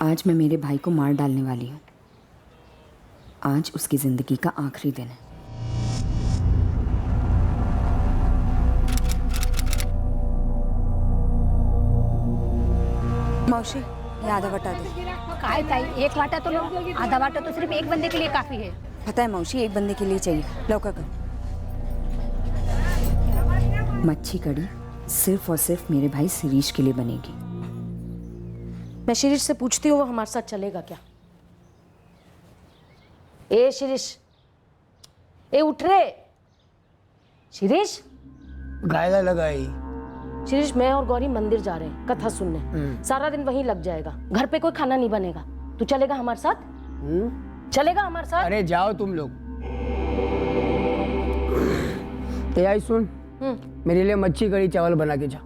आज मैं मेरे भाई को मार डालने वाली हूँ। आज उसकी जिंदगी का आखिरी दिन है। मौसी, ये आधा वाटा दे। काय ताई, एक वाटा तो लो। आधा वाटा तो सिर्फ एक बंदे के लिए काफी है। पता है मौसी, एक बंदे के लिए चाहिए। लौका कर। मच्छी कड़ी सिर्फ और सिर्फ मेरे भाई शिरीष के लिए बनेगी। मैं शिरीष से पूछती हूँ वो हमारे साथ चलेगा क्या। ए शिरीष, ए उठ रे शिरीष। गायला लगाई। शिरीष, मैं और गौरी मंदिर जा रहे हैं कथा सुनने। सारा दिन वहीं लग जाएगा, घर पे कोई खाना नहीं बनेगा। तू चलेगा हमारे साथ? चलेगा हमारे साथ? अरे जाओ तुम लोग। आई सुन, मेरे लिए मच्छी कड़ी चावल बना के जा।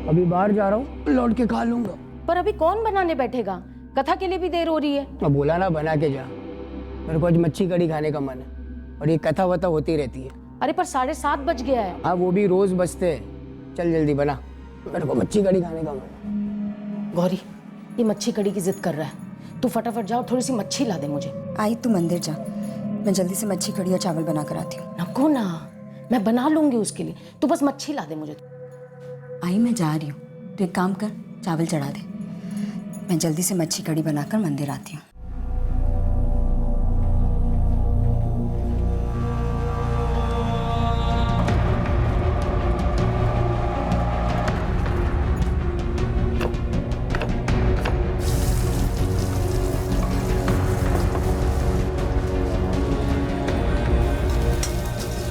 अभी बाहर जा रहा हूँ, लौट के खा लूंगा। पर अभी कौन बनाने बैठेगा? कथा के लिए भी देर हो रही है। अब बोला ना बना के जा। मेरे को आज मच्छी कड़ी खाने का मन है और ये कथा वथा होती रहती है। अरे पर 7:30 बज गया है। हाँ वो भी रोज बजते हैं। चल जल्दी बना, मेरे को मच्छी कड़ी खाने का मन है। गौरी, ये मच्छी कड़ी की जिद कर रहा है। तू फटाफट जाओ, थोड़ी सी मच्छी ला दे मुझे। आई तू मंदिर जा, मैं जल्दी से मच्छी कड़ी और चावल बना कर आती हूँ। नको ना, मैं बना लूंगी उसके लिए। तू बस मच्छी ला दे मुझे। आई मैं जा रही हूँ, तो एक काम कर, चावल चढ़ा दे। मैं जल्दी से मच्छी कड़ी बनाकर मंदिर आती हूँ।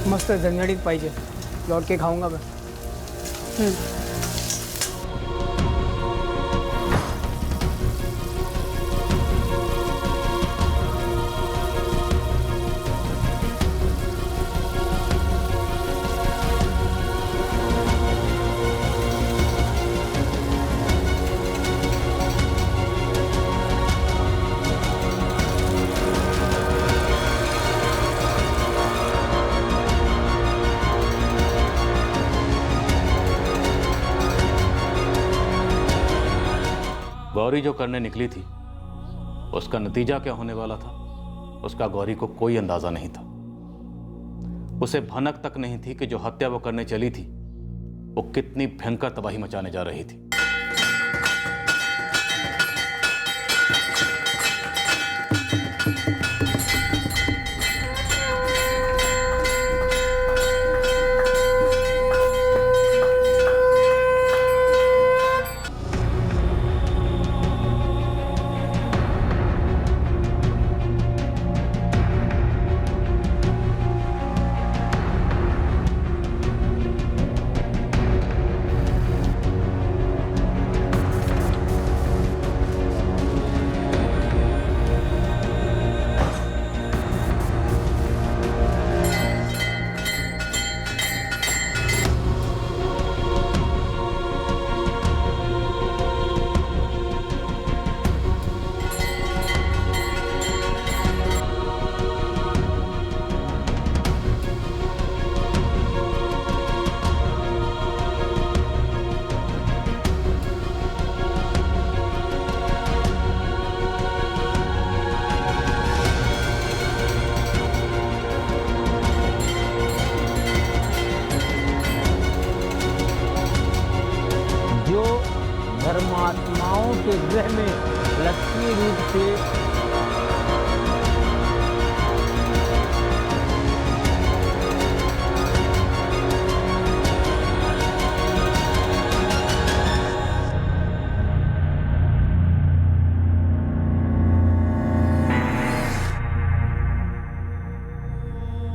मस्त झणझणीत पाहिजे, लौट के खाऊंगा मैं। गौरी जो करने निकली थी उसका नतीजा क्या होने वाला था उसका गौरी को कोई अंदाजा नहीं था। उसे भनक तक नहीं थी कि जो हत्या वो करने चली थी वो कितनी भयंकर तबाही मचाने जा रही थी। धर्मात्माओं के गृह में लक्ष्मी रूप से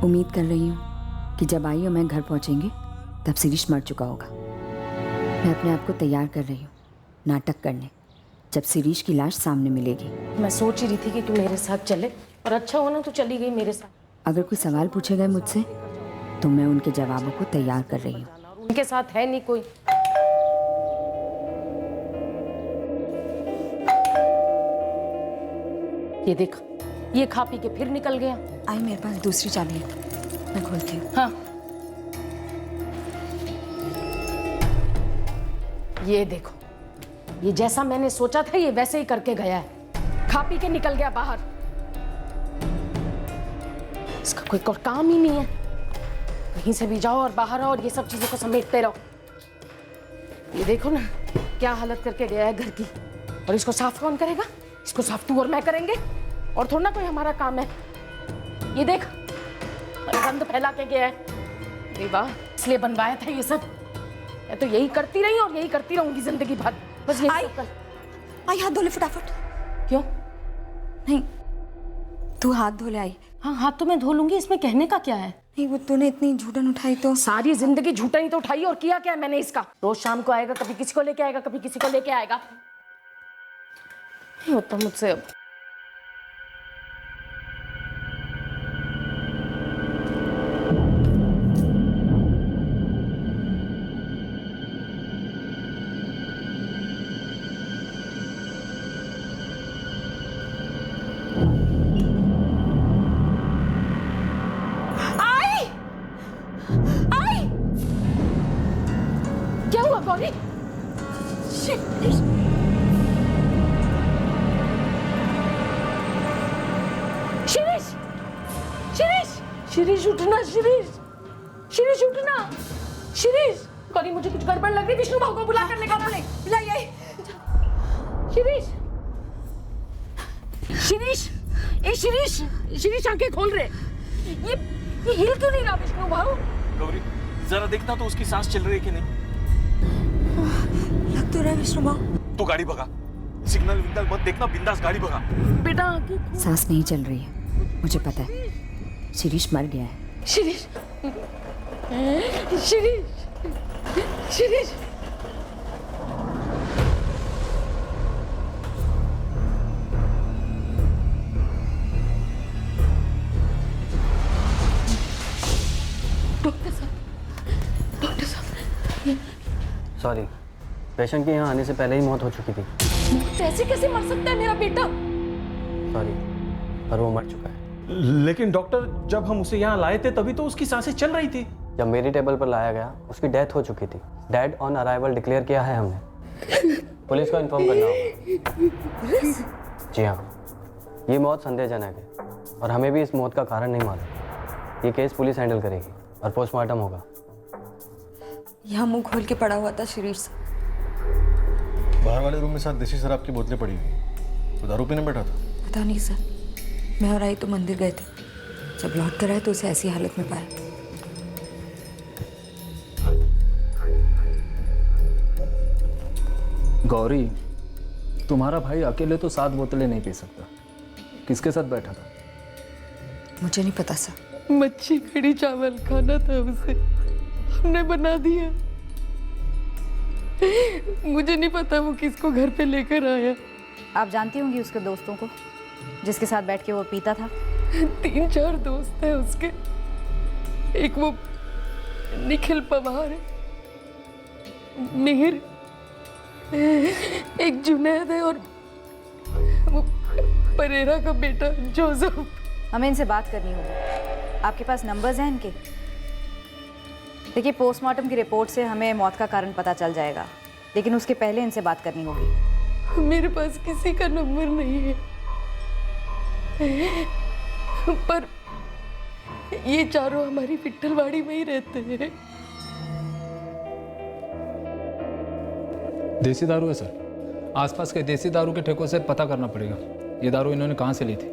उम्मीद कर रही हूँ कि जब आई और मैं घर पहुँचेंगे तब शिरीष मर चुका होगा। मैं अपने आप को तैयार कर रही हूँ नाटक करने जब शिरीष की लाश सामने मिलेगी। मैं सोच ही रही थी कि तू मेरे साथ चले, और अच्छा होना तू चली गई मेरे साथ। अगर कोई सवाल पूछे गए मुझसे तो मैं उनके जवाबों को तैयार कर रही हूँ। उनके साथ है नहीं कोई। ये देख, ये खा पी के फिर निकल गया। आई मेरे पास दूसरी चाबी है, मैं खोलती हूँ। हाँ, ये देखो, ये जैसा मैंने सोचा था ये वैसे ही करके गया है। खा पी के निकल गया बाहर। इसका कोई और काम ही नहीं है, कहीं से भी जाओ और बाहर आओ और ये सब चीजों को समेटते रहो। ये देखो ना क्या हालत करके गया है घर की, और इसको साफ कौन करेगा? इसको साफ तू और मैं करेंगे, और थोड़ा ना कोई हमारा काम है। ये देख गंद फैला के गया है। अरे वाह, इसलिए बनवाया था ये सब। मैं तो यही करती रही और यही करती रहूंगी जिंदगी भर, बस यही सब कर। आई हाथ धो ले फटाफट। क्यों? नहीं, तू हाथ धो ले आई। हाँ, हाथ तो मैं धो लूंगी, इसमें कहने का क्या है? नहीं, वो तूने इतनी झूठन उठाई तो। सारी जिंदगी झूठा ही तो उठाई, और किया क्या है मैंने इसका? रोज शाम को आएगा, कभी किसी को लेके आएगा, कभी किसी को लेके आएगा। नहीं होता मुझसे अब। क्या हुआ गौरी? शिरीष, शिरीष, शिरीष उठना, शिरीष, शिरीष उठना, शिरीष। गौरी मुझे कुछ गड़बड़ लग रही, विष्णु भाऊ को बुला कर लेकर आ ले। बुलाइए। शिरीष, शिरीष, ए शिरीष, शिरीष आंखें खोल रहे। ये हिल क्यों नहीं रहा विष्णु भाऊ? गौरी जरा देखना तो उसकी सांस चल रही है कि नहीं। लग तो रहा है विष्णु भाऊ। तू गाड़ी भगा, सिग्नल विग्नल मत देखना, बिंदास गाड़ी भगा। बेटा आंखें। सांस नहीं चल रही है, मुझे पता है। शिरीष मर गया है। शिरीष, शिरीष, शिरीष। डॉक्टर साहब, डॉक्टर साहब। सॉरी, पेशेंट के यहाँ आने से पहले ही मौत हो चुकी थी। कैसे कैसे मर सकता है मेरा बेटा? सॉरी, पर वो मर चुका है। लेकिन डॉक्टर, जब हम उसे यहाँ लाए थे तभी तो उसकी सांसें चल रही थी। जब मेरी टेबल पर लाया गया उसकी डेथ हो चुकी थी। डेड ऑन अराइवल डिक्लेयर किया है हमने। पुलिस को इन्फॉर्म करना होगा। जी हाँ, ये मौत संदेहजनक है और हमें भी इस मौत का कारण नहीं मालूम। ये केस पुलिस हैंडल करेगी और पोस्टमार्टम होगा। यहाँ मुंह खोल के पड़ा हुआ था शिरीष। बाहर वाले रूम में साथ देसी शराब की बोतलें पड़ी हुई, तो दारू पीने बैठा था। पता नहीं सर, मैं और आई तो मंदिर गए थे। जब लौट कर आए तो उसे ऐसी हालत में पाया। गौरी, तुम्हारा भाई अकेले तो 7 बोतलें नहीं पी सकता। किसके साथ बैठा था? मुझे नहीं पता सर। मच्छी कड़ी चावल खाना था उसे, हमने बना दिया। मुझे नहीं पता वो किसको घर पे लेकर आया। आप जानती होंगी उसके दोस्तों को जिसके साथ बैठ के वो पीता था? 3-4 दोस्त हैं उसके। एक वो निखिल पवार है, मिहिर, एक जुनैद है, और वो परेरा का बेटा जोसेफ। हमें इनसे बात करनी होगी। आपके पास नंबर्स हैं इनके? देखिए, पोस्टमार्टम की रिपोर्ट से हमें मौत का कारण पता चल जाएगा, लेकिन उसके पहले इनसे बात करनी होगी। मेरे पास किसी का नंबर नहीं है, पर ये चारों हमारी विट्ठलवाड़ी में ही रहते हैं। देसी दारू है सर। आसपास के देसी दारू के ठेकों से पता करना पड़ेगा ये दारू इन्होंने कहाँ से ली थी।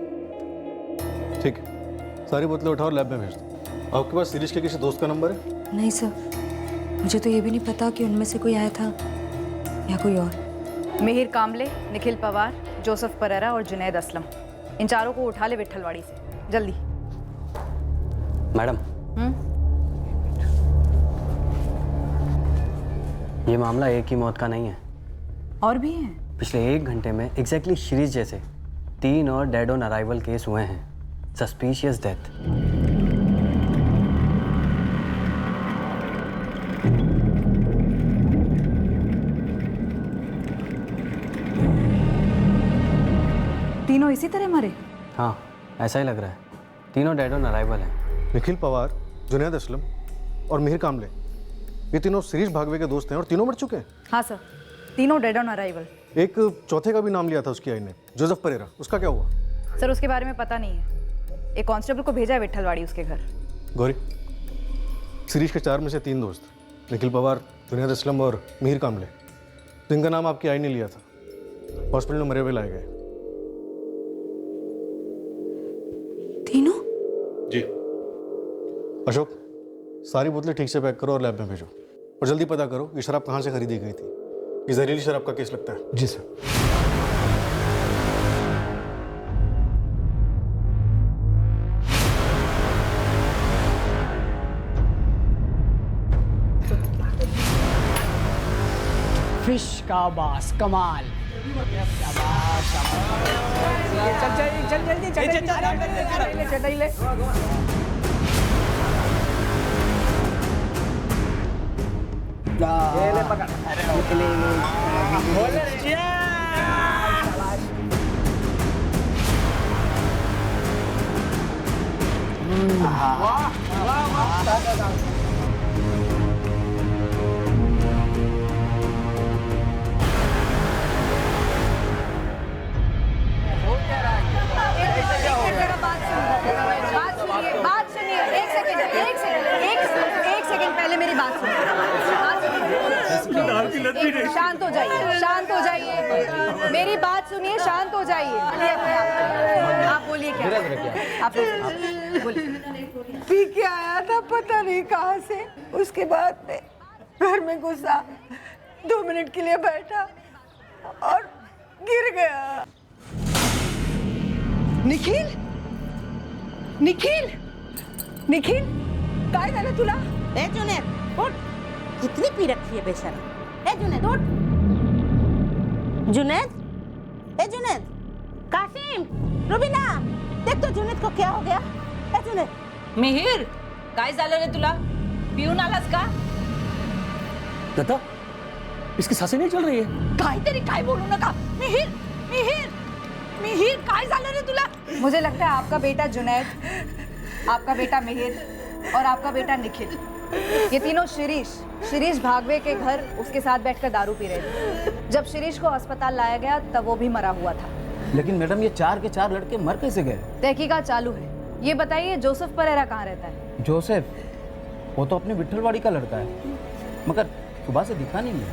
ठीक है, सारी बोतलें उठाओ और लैब में भेज दो। आपके पास शिरीष के किसी दोस्त का नंबर है? नहीं सर, मुझे तो ये भी नहीं पता कि उनमें से कोई आया था या कोई और। मिहिर कामले, निखिल पवार, जोसेफ परेरा और जुनैद असलम, इन चारों को उठा ले विट्ठलवाड़ी से, जल्दी। मैडम, ये मामला एक ही मौत का नहीं है, और भी हैं। पिछले 1 घंटे में एग्जैक्टली शिरीष जैसे 3 और डेड ऑन अराइवल केस हुए हैं। Suspicious death. तीनों इसी तरह मरे? हाँ, ऐसा ही लग रहा है। तीनों डेड ऑन अराइवल हैं। निखिल पवार, जुनैद असलम और मिहिर कामले, ये तीनों शिरीष भागवे के दोस्त हैं और तीनों मर चुके हैं। हाँ सर, तीनों डेड ऑन अराइवल। एक चौथे का भी नाम लिया था उसकी आई ने, जोसेफ परेरा, उसका क्या हुआ? सर उसके बारे में पता नहीं है। एक कांस्टेबल को भेजा है विट्ठलवाड़ी उसके घर। गौरी, शिरीष के 4 में से 3 दोस्त, निखिल पवार, जुनैद असलम और मीर कामले, तो इनका नाम आपकी आई ने लिया था। हॉस्पिटल में मरे हुए लाए गए। तीनों? जी। अशोक, सारी बोतलें ठीक से पैक करो और लैब में भेजो, और जल्दी पता करो ये शराब कहाँ से खरीदी गई थी। ये जहरीली शराब का केस लगता है। जी सर। फिश का बास कमाल। चल जल्दी चटाई ले। ले पकड़। बात सुनिए, एक सेकंड पहले मेरी बात सुनिए। शांत हो जाइए, मेरी बात सुनिए, शांत हो जाइए। आप बोलिए क्या? आप बोलिए। पी के आया था पता नहीं कहाँ से, उसके बाद में घर में घुसा, 2 मिनट के लिए बैठा और गिर गया। निखिल काय झालं तुला? ए जुनैद उठ, कितनी पी रखी है बेशरम। ए जुनैद उठ। जुनैद, ए जुनैद, कासिम, रुबीना, देख तो जुनैद को क्या हो गया। ए जुनैद, मिहिर, काय झालं रे तुला? पिऊन आलास का? दत्ता, इसकी सांसें नहीं चल रही है। काहीतरी काय बोलू नका। मिहिर, काय झालं रे तुला? मुझे लगता है आपका बेटा जुनैद, आपका बेटा मिहिर और आपका बेटा निखिल, ये तीनों शिरीष भागवे के घर उसके साथ बैठकर दारू पी रहे थे। जब शिरीष को अस्पताल लाया गया तब वो भी मरा हुआ था। लेकिन मैडम ये 4 के 4 लड़के मर कैसे गए? तहकीकात चालू है। ये बताइए जोसेफ परेरा कहाँ रहता है? जोसेफ, वो तो अपने विट्ठलवाड़ी का लड़का है, मगर सुबह से दिखा नहीं है।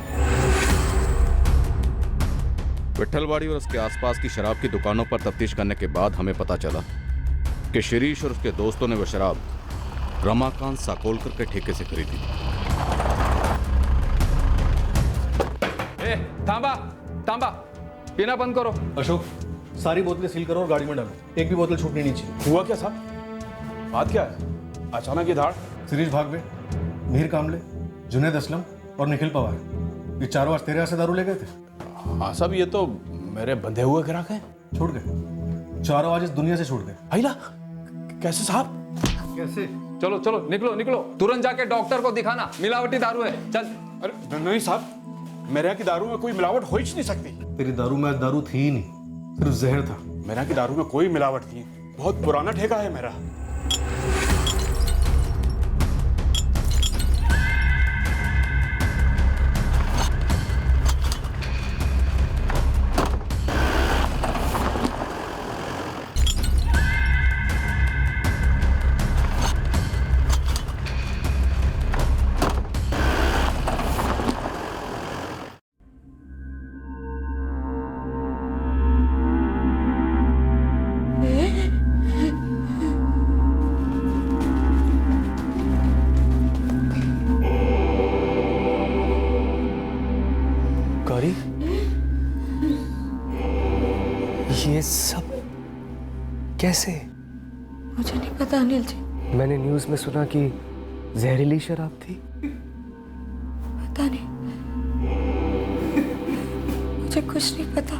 विट्ठलवाड़ी और उसके आसपास की शराब की दुकानों पर तफ्तीश करने के बाद हमें पता चला कि शिरीष और उसके दोस्तों ने वह शराब रमाकांत साकोलकर के ठेके से खरीदी। तांबा, पीना बंद करो। अशोक, सारी बोतलें सील करो और गाड़ी में डालो, एक भी बोतल छूटनी नहीं चाहिए। हुआ क्या साहब? बात क्या है? अचानक ये धाड़? शिरीष भागवे, मीर कामले, जुनैद असलम और निखिल पवार, ये चारों आज तेरे यहाँ से दारू ले गए थे। हाँ साहब, ये तो मेरे बंधे हुए ग्राहक हैं। छूट गए, चारों आज इस दुनिया से छूट गए। आइला, कैसे साहब? कैसे? चलो निकलो, तुरंत जाके डॉक्टर को दिखाना, मिलावटी दारू है। चल। अरे नहीं साहब, मेरे यहाँ की दारू में कोई मिलावट हो ही नहीं सकती। तेरी दारू में आज दारू थी ही नहीं, सिर्फ जहर था। मेरे यहाँ की दारू में कोई मिलावट नहीं, बहुत पुराना ठेका है मेरा। ये सब कैसे? मुझे नहीं पता अनिल जी। मैंने न्यूज़ में सुना कि जहरीली शराब थी। पता नहीं, मुझे कुछ नहीं पता।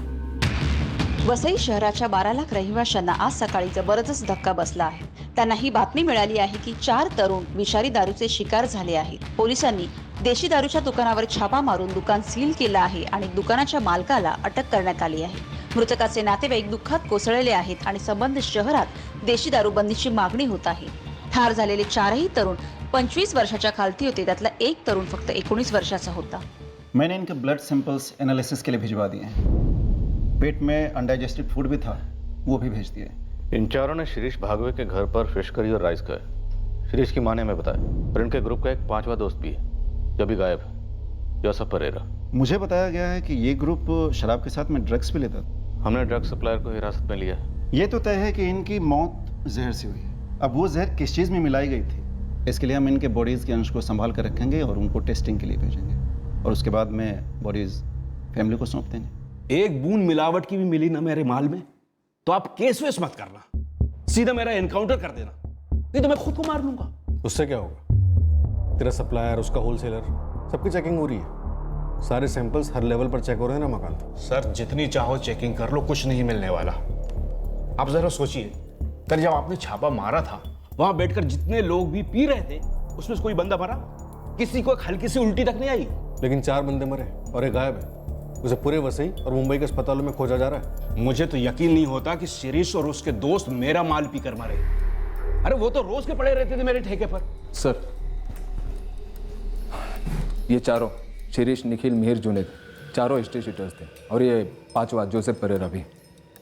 वसई शहराच्या 12 लाख रहिवाशांना आज सकाळी जबरदस्त धक्का बसला आहे। त्यांना ही बातमी मिळाली आहे की 4 तरुण विषारी दारूचे शिकार झाले आहेत। पोलिसांनी देशी दारूच्या दुकानावर छापा मारून दुकान सील केलं आहे आणि दुकानाच्या मालकाला अटक करण्यात आली आहे। मृतकाचे नातेवाईक दुःखात कोसळलेले आहेत आणि संबंधित शहरात देशी दारूबंदीची मागणी होत आहे। ठार झालेले 4ही तरुण 25 वर्षाच्या खालती होते, त्यातला एक तरुण फक्त 19 वर्षाचा होता। मैंने इनके ब्लड सैंपल्स एनालिसिस के लिए भिजवा दिए हैं। पेट में अनडाइजेस्टेड फूड भी था, वो भी भेज दिए। इन चारों ने शिरीष भागवे के घर पर फिश करी और राइस खाए। शिरीष की माँ ने हमें बताया। और इनके ग्रुप का एक 5वां दोस्त भी है जो अभी गायब है, जोसेफ परेरा। मुझे बताया गया है कि ये ग्रुप शराब के साथ में ड्रग्स भी लेता था। हमने ड्रग सप्लायर को हिरासत में लिया है। ये तो तय है कि इनकी मौत जहर से हुई है। अब वो जहर किस चीज़ में मिलाई गई थी, इसके लिए हम इनके बॉडीज़ के अंश को संभाल कर रखेंगे और उनको टेस्टिंग के लिए भेजेंगे, और उसके बाद में बॉडीज़ फैमिली को सौंप देंगे। एक बूंद मिलावट की भी मिली ना मेरे माल में तो आप केस वेस मत करना, सीधा मेरा एनकाउंटर कर देना, नहीं तो मैं खुद को मार लूंगा। उससे क्या होगा? तेरा सप्लायर, उसका होलसेलर, सबकी चेकिंग हो रही है। सारे सैंपल्स हर लेवल पर चेक हो रहे हैं ना मकान। सर जितनी चाहो चेकिंग कर लो, कुछ नहीं मिलने वाला। आप जरा सोचिए, कल जब आपने छापा मारा था वहां बैठकर जितने लोग भी पी रहे थे उसमें से कोई बंदा मरा? किसी को हल्की सी उल्टी तक नहीं आई। लेकिन 4 बंदे मरे और एक गायब है। उसे पूरे वसई और मुंबई के अस्पतालों में खोजा जा रहा है। मुझे तो यकीन नहीं होता कि शिरीष और उसके दोस्त मेरा माल पी कर मारे। अरे वो तो रोज के पड़े रहते थे मेरे ठेके पर। सर, ये चारों शिरीष, निखिल, मिहिर, जुनेद, चारों हिस्ट्री शीटर्स थे। और ये 5वां जोसेफ परेरा भी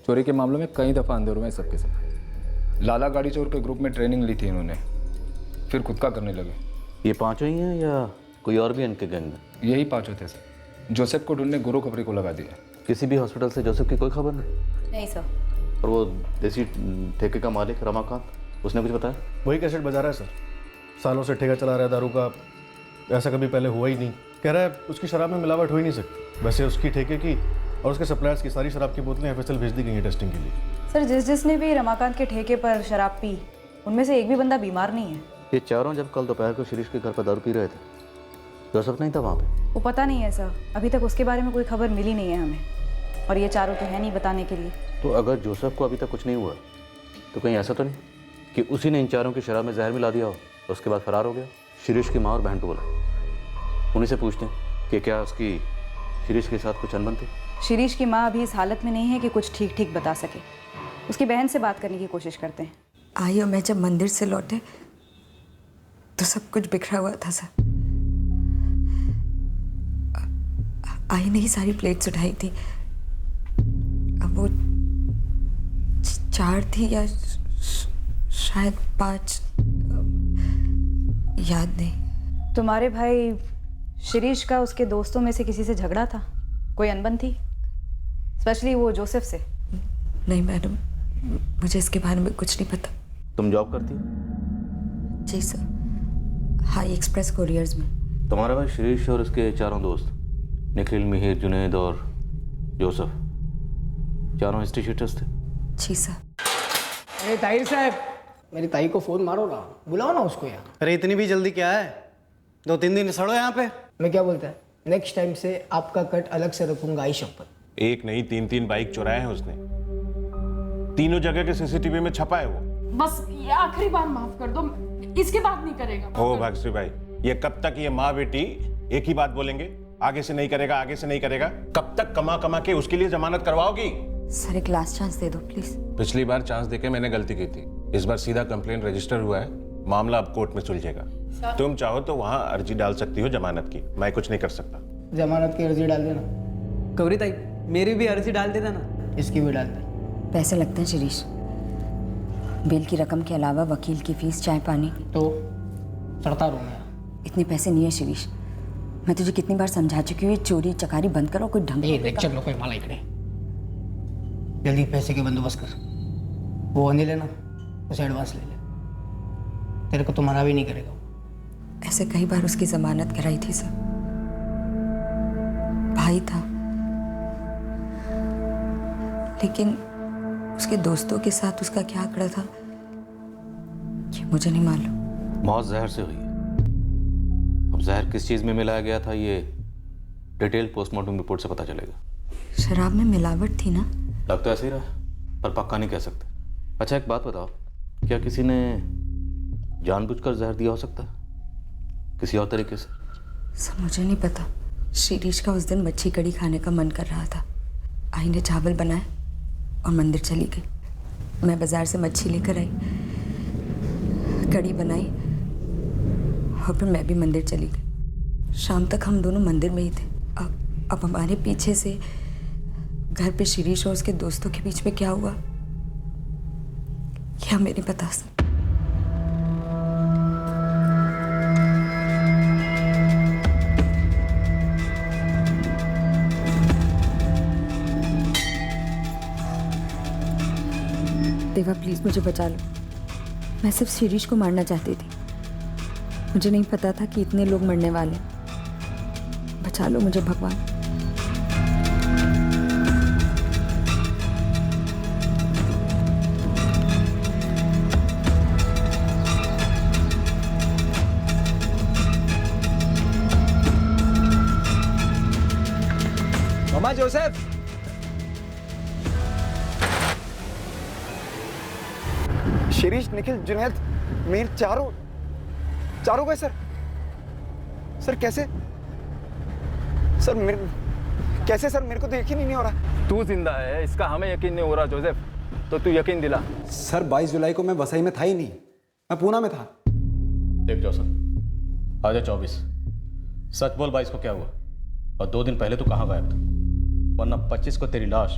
चोरी के मामलों में कई दफ़ा अंदर हुए हैं सबके सब। लाला गाड़ी चोर के ग्रुप में ट्रेनिंग ली थी इन्होंने, फिर खुद का करने लगे। ये 5 ही हैं या कोई और भी इनके गैंग में? यही 5 होते सर। जोसेफ को ढूंढने गुरु खबरी को लगा दिया। किसी भी हॉस्पिटल से जोसेफ की कोई खबर नहीं? नहीं सर। और वो देसी ठेके का मालिक रमाकांत, उसने कुछ बताया? वही कैसेट बजा रहा है सर। सालों से ठेका चला रहा है दारू का, ऐसा कभी पहले हुआ ही नहीं। कह रहा है उसकी शराब में मिलावट हो ही नहीं सकती। वैसे उसकी ठेके की और उसके सप्लायर्स की सारी शराब की बोतलें एफएसएल भेज दी गई हैं टेस्टिंग के लिए। सर जिसने भी रमाकांत के ठेके पर शराब पी, उनमें से एक भी बंदा बीमार नहीं है। ये चारों जब कल दोपहर को शिरीष के घर पर दारू पी रहे थे, जोसेफ नहीं था वहाँ पे? वो पता नहीं है सर, अभी तक उसके बारे में कोई खबर मिली नहीं है हमें। और ये चारों तो है नहीं बताने के लिए। तो अगर जोसेफ को अभी तक कुछ नहीं हुआ तो कहीं ऐसा तो नहीं कि उसी ने इन चारों की शराब में जहर मिला दिया हो, उसके बाद फरार हो गया? शिरीष की माँ और बहन को बोला, उन्हीं से पूछते हैं कि क्या उसकी शिरीष के साथ कुछ अनबन थी। शिरीष की माँ अभी इस हालत में नहीं है कि कुछ ठीक ठीक बता सके। उसकी बहन से बात करने की कोशिश करते हैं। आई और मैं जब मंदिर से लौटे तो सब कुछ बिखरा हुआ था सर। आई ने ही सारी प्लेट्स उठाई थी। अब वो 4 थी या शायद 5, याद नहीं। तुम्हारे भाई शिरीष का उसके दोस्तों में से किसी से झगड़ा था? कोई अनबन थी, स्पेशली वो जोसेफ से? नहीं मैडम, मुझे इसके बारे में कुछ नहीं पता। तुम जॉब करती हो? जी सर, हाई एक्सप्रेस कोरियर्स में। तुम्हारा भाई शिरीष और उसके चारों दोस्त निखिल, मिहिर, जुनेद और जोसेफ, चारों हिस्ट्री शीटर्स थे? जी सर। अरे ताहिर साहब, मेरी ताई को फ़ोन मारो ना, बुलाओ ना उसको यहाँ। अरे इतनी भी जल्दी क्या है? 2-3 दिन सड़ो यहाँ पे। मैं क्या बोलता है, नेक्स्ट टाइम से आपका कट अलग से रखूंगा, आई शपथ। एक नहीं 3 बाइक चुराए हैं उसने, तीनों जगह के सीसीटीवी में छपा है वो। बस ये आखिरी बार माफ कर दो, इसके बाद नहीं करेगा। ओ भागश्री भाई, ये कब तक ये माँ बेटी एक ही बात बोलेंगे, आगे से नहीं करेगा, आगे से नहीं करेगा? कब तक कमा कमा के उसके लिए जमानत करवाओगी? सर एक लास्ट चांस दे दो प्लीज। पिछली बार चांस देके मैंने गलती की थी, इस बार सीधा कंप्लेंट रजिस्टर हुआ है, मामला अब कोर्ट में सुलझेगा। तुम चाहो तो वहाँ अर्जी डाल सकती हो जमानत की, मैं कुछ नहीं कर सकता। जमानत की अर्जी डाल देना। गौरी ताई, मेरी भी अर्जी डाल देना ना। इसकी भी डाल देना। पैसे लगते हैं शिरीष, बिल की रकम के अलावा वकील की फीस, चाय पानी। तो सड़ता रहूँगा। इतने पैसे नहीं है शिरीष, मैं तुझे कितनी बार समझा चुकी हूँ, ये चोरी चकारी बंद करो, कोई ढंग लेक्चर लो कोई माला इकडे। जल्दी पैसे के बंदोबस्त कर, वो अनिल है ना, उसे एडवांस ले ले, तेरे को तो मना भी नहीं करेगा। ऐसे कई बार उसकी जमानत कराई थी सर, भाई था, लेकिन उसके दोस्तों के साथ उसका क्या आंकड़ा था ये मुझे नहीं मालूम। मौत जहर से हुई है। अब जहर किस चीज में मिलाया गया था ये डिटेल पोस्टमार्टम रिपोर्ट से पता चलेगा। शराब में मिलावट थी ना? लग तो ऐसे ही रहा, पर पक्का नहीं कह सकते। अच्छा एक बात बताओ, क्या किसी ने जानबूझकर जहर दिया हो सकता है किसी और तरीके से? सर मुझे नहीं पता। शिरीष का उस दिन मच्छी कड़ी खाने का मन कर रहा था, आई ने चावल बनाए और मंदिर चली गई। मैं बाजार से मच्छी लेकर आई, कड़ी बनाई और फिर मैं भी मंदिर चली गई। शाम तक हम दोनों मंदिर में ही थे। अब हमारे पीछे से घर पे शिरीष और उसके दोस्तों के बीच में क्या हुआ ये हमें नहीं बता सकते। देवा प्लीज मुझे बचा लो। मैं सिर्फ शिरीष को मारना चाहती थी। मुझे नहीं पता था कि इतने लोग मरने वाले। बचा लो मुझे भगवान। मामा जोसेफ, शिरीष, निखिल, जुनैद, मीर, चारों गए सर। सर कैसे? सर कैसे सर? मेरे को तो यकीन ही नहीं हो रहा। तू जिंदा है इसका हमें यकीन नहीं हो रहा जोसेफ, तो तू यकीन दिला। सर 22 जुलाई को मैं वसई में था ही नहीं, मैं पूना में था। देख जोसेफ, आज 24, सच बोल 22 को क्या हुआ और 2 दिन पहले तू कहाँ गायब था? वरना 25 को तेरी लाश